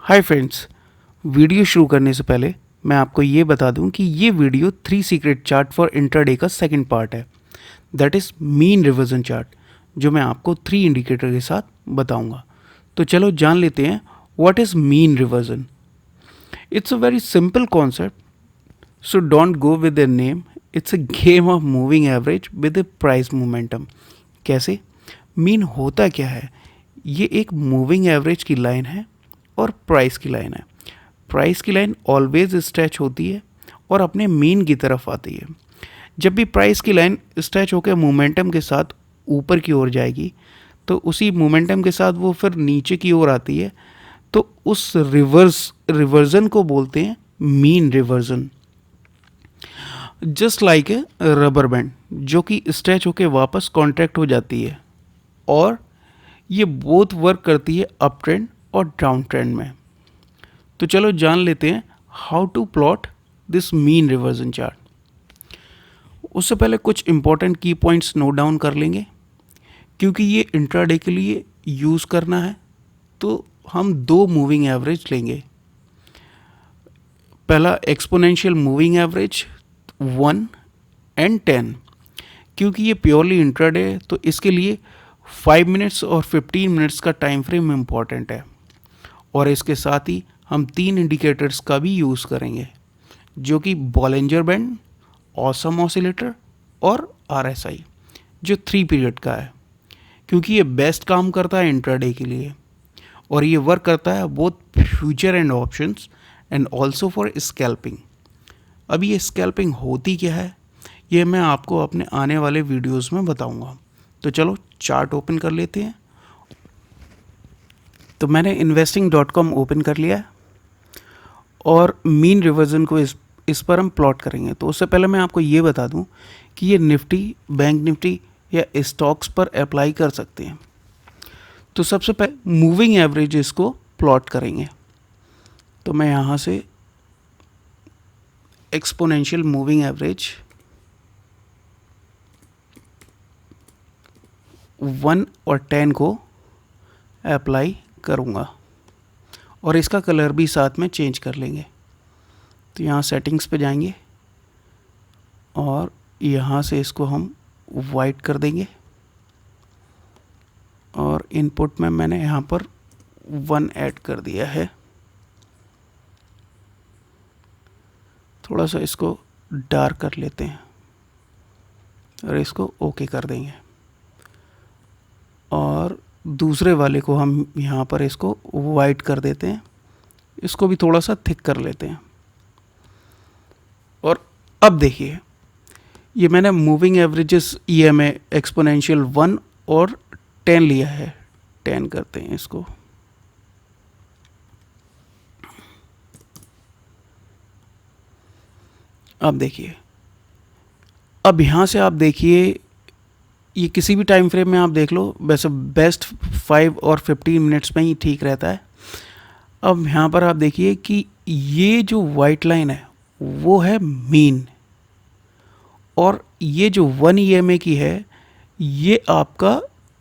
Hi friends, video शुरू करने से पहले मैं आपको ये बता दूं कि ये video 3 secret chart for intraday का सेकंड पार्ट है, that is mean reversion chart, जो मैं आपको 3 इंडिकेटर के साथ बताऊंगा। तो चलो जान लेते हैं what is mean reversion. It's a very simple concept, so don't go with the name. It's a game of moving average with the price momentum. कैसे? मीन होता क्या है? ये एक मूविंग एवरेज की लाइन है और प्राइस की लाइन है। प्राइस की लाइन ऑलवेज स्ट्रेच होती है और अपने मीन की तरफ आती है। जब भी प्राइस की लाइन स्ट्रेच होकर मोमेंटम के साथ ऊपर की ओर जाएगी, तो उसी मोमेंटम के साथ वो फिर नीचे की ओर आती है, तो उस रिवर्जन को बोलते हैं mean reversion. Just like a rubber band जो कि स्ट्रेच होकर वापस कॉन्ट्रैक्ट हो जाती है, और ये बोथ वर्क करती है अप ट्रेंड और डाउन ट्रेंड में। तो चलो जान लेते हैं how to plot this mean reversion chart. उससे पहले कुछ इंपॉर्टेंट की पॉइंट्स नोट डाउन कर लेंगे, क्योंकि ये इंट्राडे के लिए यूज़ करना है। तो हम दो मूविंग एवरेज लेंगे। पहला एक्सपोनेंशियल मूविंग एवरेज 1 एंड 10। क्योंकि ये प्योरली इंट्राडे है, तो इसके लिए 5 मिनट्स और 15 मिनट्स का टाइम फ्रेम इम्पॉर्टेंट है। और इसके साथ ही हम 3 इंडिकेटर्स का भी यूज़ करेंगे, जो कि बॉलिंजर बैंड, ऑसम ऑसिलेटर और आरएसआई, जो 3 पीरियड का है। क्योंकि ये बेस्ट काम करता है इंट्राडे के लिए, और ये वर्क करता है both future and options and also for scalping. अब ये स्कैल्पिंग होती क्या है, ये मैं आपको अपने आने वाले वीडियोस में बताऊंगा। तो चलो चार्ट ओपन कर लेते हैं। तो मैंने investing.com ओपन कर लिया है और मीन रिवर्जन को इस पर हम प्लॉट करेंगे। तो उससे पहले मैं आपको ये बता दूं कि ये निफ्टी, बैंक निफ्टी या स्टॉक्स पर अप्लाई कर सकते हैं। तो सबसे पहले मूविंग एवरेजेस को प्लॉट करेंगे। तो मैं यहाँ से एक्सपोनेंशियल मूविंग एवरेज 1 और 10 को अप्लाई करूँगा, और इसका कलर भी साथ में चेंज कर लेंगे। तो यहाँ सेटिंग्स पे जाएंगे और यहाँ से इसको हम वाइट कर देंगे, और इनपुट में मैंने यहाँ पर 1 ऐड कर दिया है। थोड़ा सा इसको डार्क कर लेते हैं और इसको ओके कर देंगे, और दूसरे वाले को हम यहाँ पर इसको वाइट कर देते हैं। इसको भी थोड़ा सा थिक कर लेते हैं। और अब देखिए, ये मैंने मूविंग एवरेजेस EMA एक्सपोनेंशियल 1 और 10 लिया है। 10 करते हैं इसको। अब देखिए, अब यहाँ से आप देखिए, ये किसी भी टाइम फ्रेम में आप देख लो, वैसे बेस्ट 5 और 15 मिनट्स में ही ठीक रहता है। अब यहाँ पर आप देखिए कि ये जो वाइट लाइन है वो है मीन, और ये जो 1 EMA की है ये आपका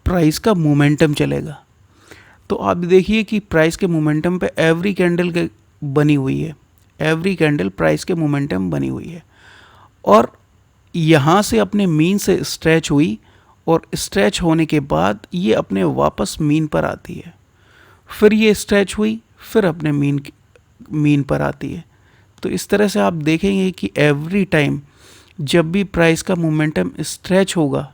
प्राइस का मोमेंटम चलेगा। तो आप देखिए कि प्राइस के मोमेंटम पे एवरी कैंडल बनी हुई है, एवरी कैंडल प्राइस के मोमेंटम बनी हुई है, और यहाँ से अपने मीन से स्ट्रेच हुई, और स्ट्रेच होने के बाद ये अपने वापस मीन पर आती है। फिर ये स्ट्रेच हुई, फिर अपने मीन पर आती है। तो इस तरह से आप देखेंगे कि एवरी टाइम जब भी प्राइस का मोमेंटम स्ट्रेच होगा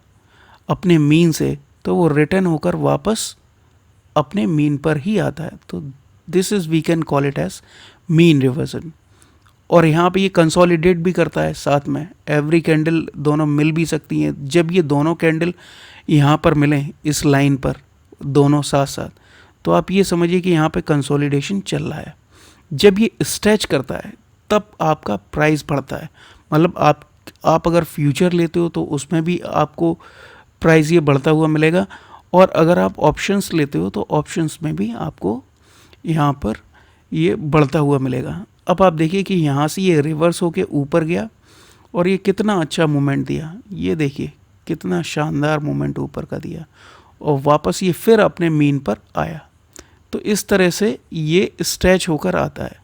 अपने मीन से, तो वो रिटर्न होकर वापस अपने मीन पर ही आता है। तो this is we can call it as mean reversion. और यहाँ पे ये कंसोलिडेट भी करता है साथ में। एवरी कैंडल दोनों मिल भी सकती हैं। जब ये दोनों कैंडल यहाँ पर मिलें इस लाइन पर दोनों साथ साथ, तो आप ये समझिए कि यहाँ पे कंसोलिडेशन चल रहा है। जब ये स्ट्रेच करता है तब आपका प्राइस बढ़ता है। मतलब आप अगर फ्यूचर लेते हो तो उसमें भी आपको प्राइस ये बढ़ता हुआ मिलेगा, और अगर आप ऑप्शंस लेते हो तो ऑप्शंस में भी आपको यहाँ पर ये बढ़ता हुआ मिलेगा। अब आप देखिए कि यहाँ से ये रिवर्स होके ऊपर गया, और ये कितना अच्छा मूवमेंट दिया। ये देखिए कितना शानदार मूवमेंट ऊपर का दिया, और वापस ये फिर अपने मीन पर आया। तो इस तरह से ये स्ट्रेच होकर आता है।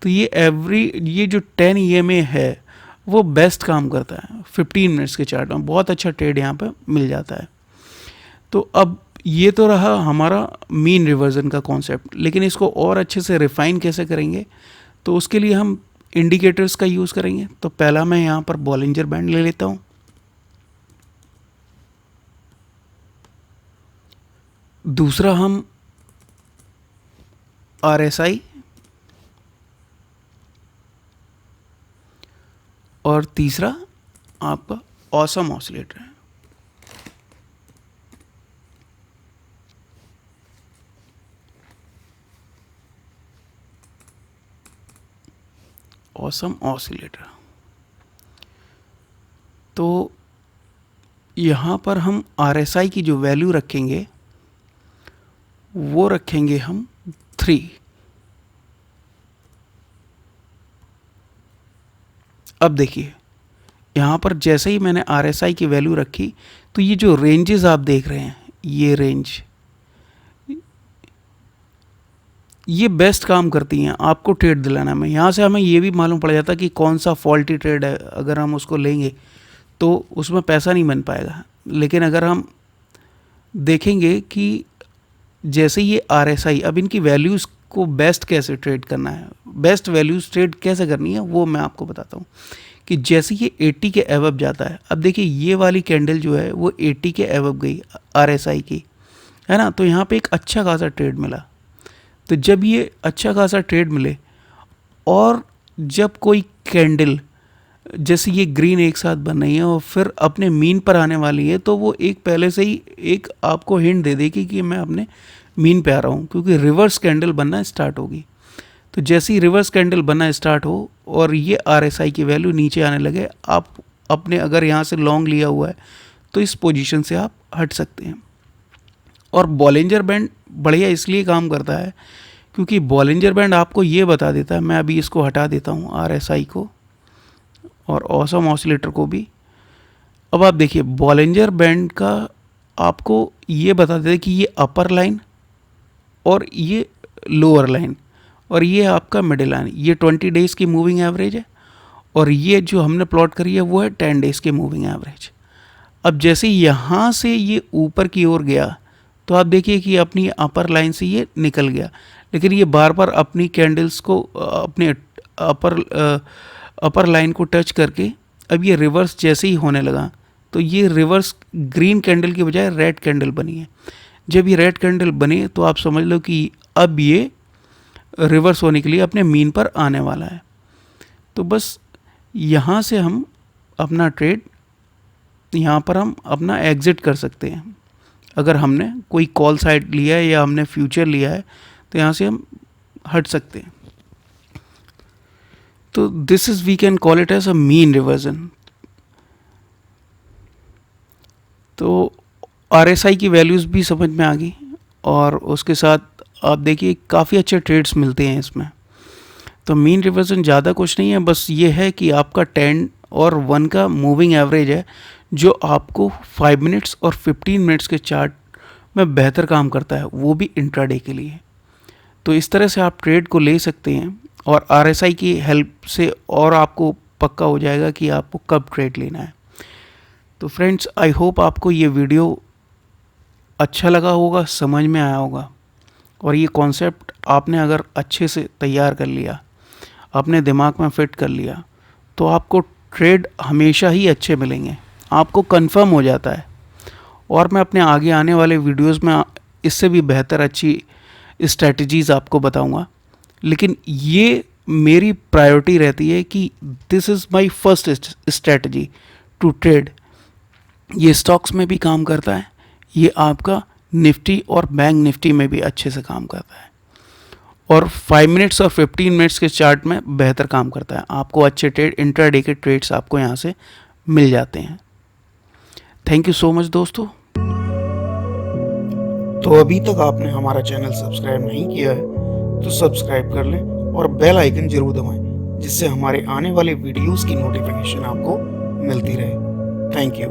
तो ये जो 10 EMA है वो बेस्ट काम करता है 15 मिनट्स के चार्ट में, बहुत अच्छा ट्रेड यहाँ पे मिल जाता है। तो अब ये तो रहा हमारा मीन रिवर्जन का कॉन्सेप्ट, लेकिन इसको और अच्छे से रिफाइन कैसे करेंगे, तो उसके लिए हम इंडिकेटर्स का यूज़ करेंगे। तो पहला मैं यहाँ पर बॉलिंजर बैंड ले लेता हूँ, दूसरा हम RSI, और तीसरा आपका ऑसम ऑसिलेटर है। Awesome oscillator. तो यहाँ पर हम RSI की जो वैल्यू रखेंगे वो रखेंगे हम 3। अब देखिए यहाँ पर जैसे ही मैंने RSI की वैल्यू रखी तो ये जो रेंजेस आप देख रहे हैं, ये रेंज ये बेस्ट काम करती हैं आपको ट्रेड दिलाना में। यहाँ से हमें ये भी मालूम पड़ जाता कि कौन सा फॉल्टी ट्रेड है, अगर हम उसको लेंगे तो उसमें पैसा नहीं बन पाएगा। लेकिन अगर हम देखेंगे कि जैसे ये RSI, अब इनकी वैल्यूज़ को बेस्ट कैसे ट्रेड करना है, बेस्ट वैल्यूज़ ट्रेड कैसे करनी है वो मैं आपको बताता हूँ। कि जैसे ये 80 के एवब जाता है, अब देखिए ये वाली कैंडल जो है वो 80 के एवब गई RSI की, है ना। तो यहाँ पे एक अच्छा खासा ट्रेड मिला। तो जब ये अच्छा खासा ट्रेड मिले और जब कोई कैंडल जैसे ये ग्रीन एक साथ बन रही है और फिर अपने मीन पर आने वाली है, तो वो एक पहले से ही एक आपको हिंट दे देगी कि मैं अपने मीन पे आ रहा हूँ, क्योंकि रिवर्स कैंडल बनना स्टार्ट होगी। तो जैसे ही रिवर्स कैंडल बनना स्टार्ट हो और ये RSI की वैल्यू नीचे आने लगे, आप अपने अगर यहाँ से लॉन्ग लिया हुआ है तो इस पोजीशन से आप हट सकते हैं। और बॉलिंजर बैंड बढ़िया इसलिए काम करता है क्योंकि बॉलिंजर बैंड आपको ये बता देता है, मैं अभी इसको हटा देता हूँ RSI को और ऑसम ऑसिलेटर को भी। अब आप देखिए बॉलिंजर बैंड का आपको ये बता देता है कि ये अपर लाइन और ये लोअर लाइन और ये आपका मिडिल लाइन, ये 20 डेज़ की मूविंग एवरेज है और ये जो हमने प्लॉट करी है वो है 10 डेज़ की मूविंग एवरेज। अब जैसे यहाँ से ये ऊपर की ओर गया तो आप देखिए कि अपनी अपर लाइन से ये निकल गया, लेकिन ये बार बार अपनी कैंडल्स को अपने अपर लाइन को टच करके अब ये रिवर्स जैसे ही होने लगा तो ये रिवर्स ग्रीन कैंडल की बजाय रेड कैंडल बनी है। जब ये रेड कैंडल बने तो आप समझ लो कि अब ये रिवर्स होने के लिए अपने मीन पर आने वाला है। तो बस यहाँ से हम अपना ट्रेड, यहाँ पर हम अपना एग्ज़िट कर सकते हैं। अगर हमने कोई कॉल साइड लिया है या हमने फ्यूचर लिया है तो यहाँ से हम हट सकते हैं। तो this is we can call it as a mean reversion. तो RSI की वैल्यूज़ भी समझ में आ गई और उसके साथ आप देखिए काफ़ी अच्छे ट्रेड्स मिलते हैं इसमें। तो मीन रिवर्जन ज़्यादा कुछ नहीं है, बस ये है कि आपका 10 और 1 का मूविंग एवरेज है जो आपको 5 मिनट्स और 15 मिनट्स के चार्ट में बेहतर काम करता है, वो भी इंट्राडे के लिए। तो इस तरह से आप ट्रेड को ले सकते हैं और RSI की हेल्प से और आपको पक्का हो जाएगा कि आपको कब ट्रेड लेना है। तो फ्रेंड्स, आई होप आपको ये वीडियो अच्छा लगा होगा, समझ में आया होगा और ये कॉन्सेप्ट आपने अगर अच्छे से तैयार कर लिया, अपने दिमाग में फिट कर लिया, तो आपको ट्रेड हमेशा ही अच्छे मिलेंगे, आपको कंफर्म हो जाता है। और मैं अपने आगे आने वाले वीडियोस में इससे भी बेहतर अच्छी स्ट्रैटेजीज़ आपको बताऊंगा, लेकिन ये मेरी प्रायोरिटी रहती है कि this is my first strategy to trade. ये स्टॉक्स में भी काम करता है, ये आपका निफ्टी और बैंक निफ्टी में भी अच्छे से काम करता है और 5 मिनट्स और 15 मिनट्स के चार्ट में बेहतर काम करता है। आपको अच्छे ट्रेड, इंट्राडे के ट्रेड्स आपको यहाँ से मिल जाते हैं। थैंक यू सो मच दोस्तों। तो अभी तक आपने हमारा चैनल सब्सक्राइब नहीं किया है तो सब्सक्राइब कर लें और बेल आइकन जरूर दबाएं, जिससे हमारे आने वाले वीडियोस की नोटिफिकेशन आपको मिलती रहे। Thank you.